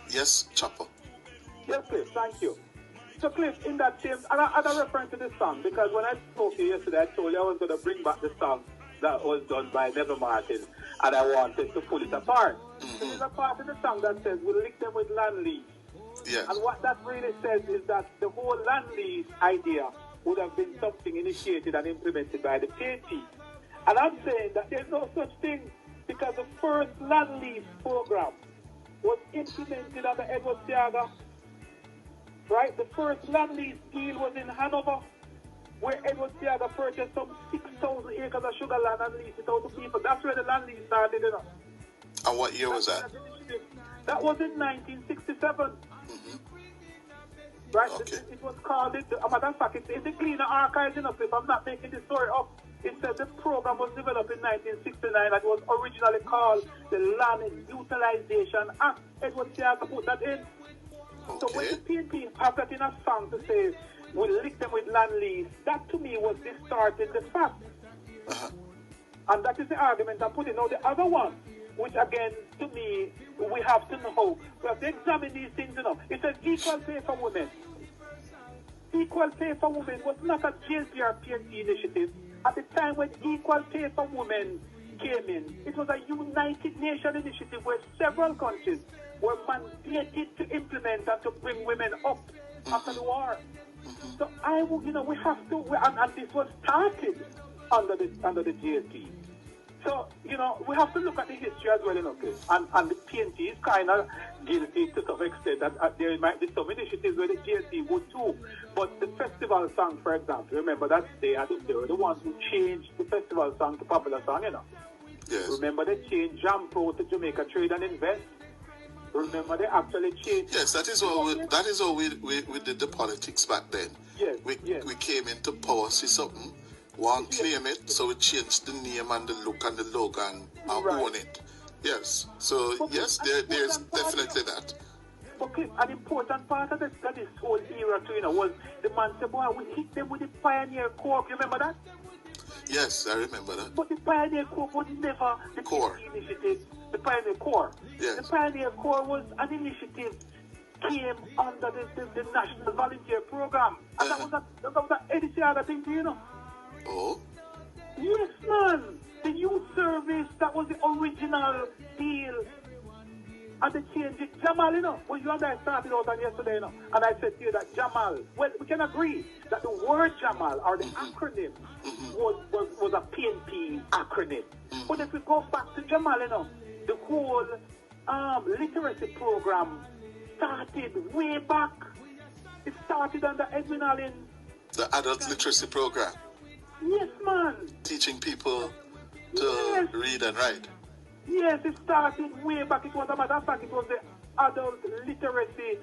Yes, Chopper. Yes, Cliff, thank you. So, Cliff, in that same, and I referring to this song, because when I spoke to you yesterday, I told you I was going to bring back the song that was done by Neville Martin, and I wanted to pull it apart. So there's a part in the song that says, we'll link them with land lease. Yes. And what that really says is that the whole land lease idea would have been something initiated and implemented by the PNP. And I'm saying that there's no such thing, because the first land lease program was implemented under Edward Seaga. Right? The first land lease deal was in Hanover, where Edward Seaga purchased some 6,000 acres of sugar land and leased it out to people. That's where the land lease started, you know. And what year was that? That was in 1967. Right? Okay. It was called, as a matter of fact, it's in the Cleaner Archives, you know, if I'm not making this story up. It said the program was developed in 1969 and it was originally called the Land Utilization Act. Edward Seaga put that in. Okay. So when the PNP have that in a song to say, we'll link them with land lease, that to me was distorting the fact. And that is the argument I'm putting. Now the other one, which again, to me, we have to know, we have to examine these things, you know. It says equal pay for women. Equal pay for women was not a JLP or PNP initiative. At the time when equal pay for women came in, it was a United Nations initiative where several countries were mandated to implement and to bring women up after the war. So I would, you know, we have to, and this was started under the GSP. So, you know, we have to look at the history as well, you know, and the PNP is kind of guilty to some extent that there might be some initiatives where the GSP would too. But the festival song, for example, remember that they were the ones who changed the festival song to popular song, you know. Yes. Remember they changed Jam Pro to Jamaica Trade and Invest. Remember they actually changed. Yes, that is all we did the politics back then. Yes. We came into power, see something, want claim it, so we changed the name and the look and the logo and own it. Yes. So but yes, there's definitely that. Okay, an important part of this whole era too, you know, was the man said, boy, we hit them with the Pioneer Corps. You remember that? Yes, I remember that. But the Pioneer Corps was never the Corps initiative. The Pioneer Corps. Yes. The Pioneer Corps was an initiative came under the National Volunteer Program. And that was an Eddie Seaga thing, you know. Oh? Yes, man. The youth service, that was the original deal. And they changed it. Jamal, you know, when you and I started out on yesterday, you know, and I said to you that Jamal, well, we can agree that the word Jamal, or the acronym, was a PNP acronym. But if we go back to Jamal, you know, the whole literacy program started way back. It started under Edwin Allen. The adult literacy program. Yes, man. Teaching people to read and write. Yes, it started way back. It was, a matter of fact, it was the adult literacy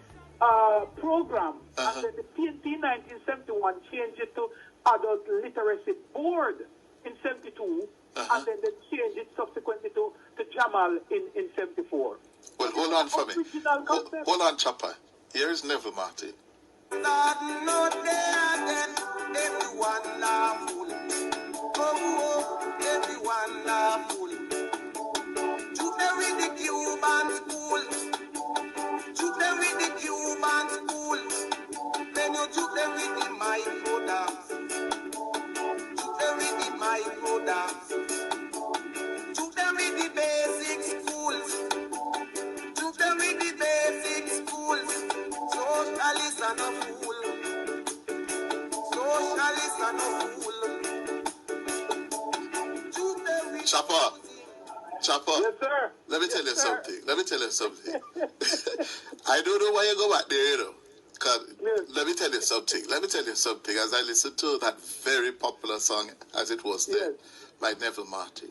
program. And then the PNP in 1971 changed it to Adult Literacy Board in 72. And then they changed it subsequently to Jamal in 74. Well, hold on for me. Hold on, Chopper. Here is Neville Martin. Everyone laughful. Oh, everyone laughful. Took them with the Cuban school. Took them with the Cuban school. Then you took them with the micro dance. Took them with the micro dance. Took them with the basic schools. Took them with the basic schools. Socialists are no fool. Socialists are no fool. Chopper. Yes, sir. Let me tell you something. I don't know why you go back there, you know. Let me tell you something. As I listened to that very popular song, as it was then, by Neville Martin,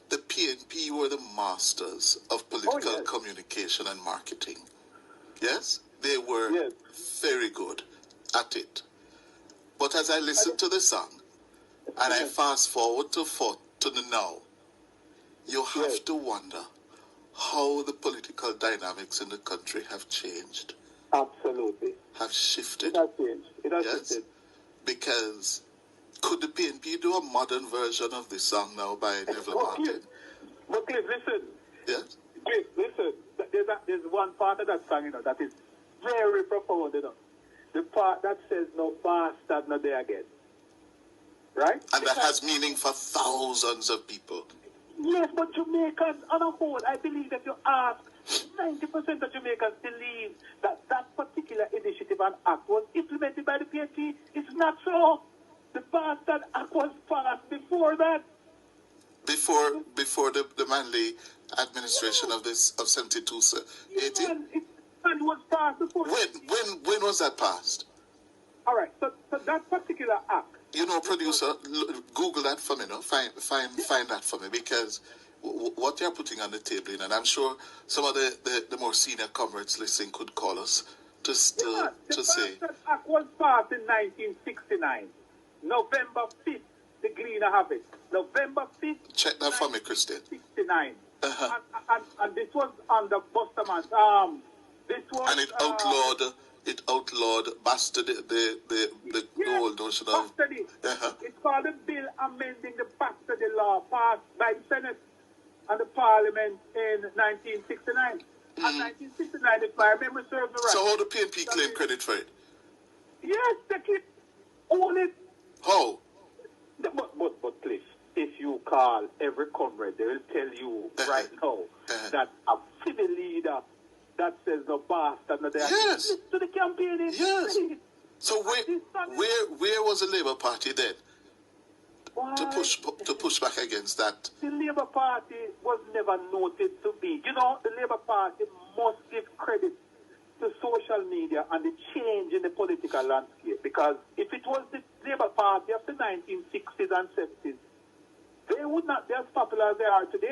the PNP were the masters of political communication and marketing. Yes? They were very good at it. But as I listened to the song, and I fast forward to the now, you have to wonder how the political dynamics in the country have changed. Absolutely. Have shifted. It has changed. It has shifted. Because could the PNP do a modern version of this song now by Neville Martin? But Cliff, listen. Yes? Cliff, listen. There's one part of that song, that is very profound, The part that says, no bastard, no there again. Right? And that has meaning for thousands of people. Yes, but Jamaicans on a whole, I believe that you ask, 90% of Jamaicans believe that that particular initiative and act was implemented by the PNP. It's not so. The bastard act was passed before that. Before the Manley administration of 72, 80? It was passed before. When was that passed? All right, so that particular act. Producer, Google that for me, no? Find that for me, because what they're putting on the table, and I'm sure some of the more senior comrades listening could call us to say. The act was passed in 1969, November 5th. The Greener have it. November 5th. Check that for me, Christian. 69. Uh-huh. And this was under Busterman. This was. And it outlawed bastard the whole notion of bastardy. It's called the bill amending the bastardy law passed by the Senate and the Parliament in 1969. And 1969, if my memory serves me right. So how the PNP claim credit for it? Yes, they keep own it. How? But please, if you call every comrade, they will tell you right now that a civil leader that says no bastard, no there. Yes. To the campaign. Yes. So where was the Labour Party then? To push back against that? The Labour Party was never noted to be. The Labour Party must give credit to social media and the change in the political landscape, because if it was the Labour Party of the 1960s and 70s, they would not be as popular as they are today.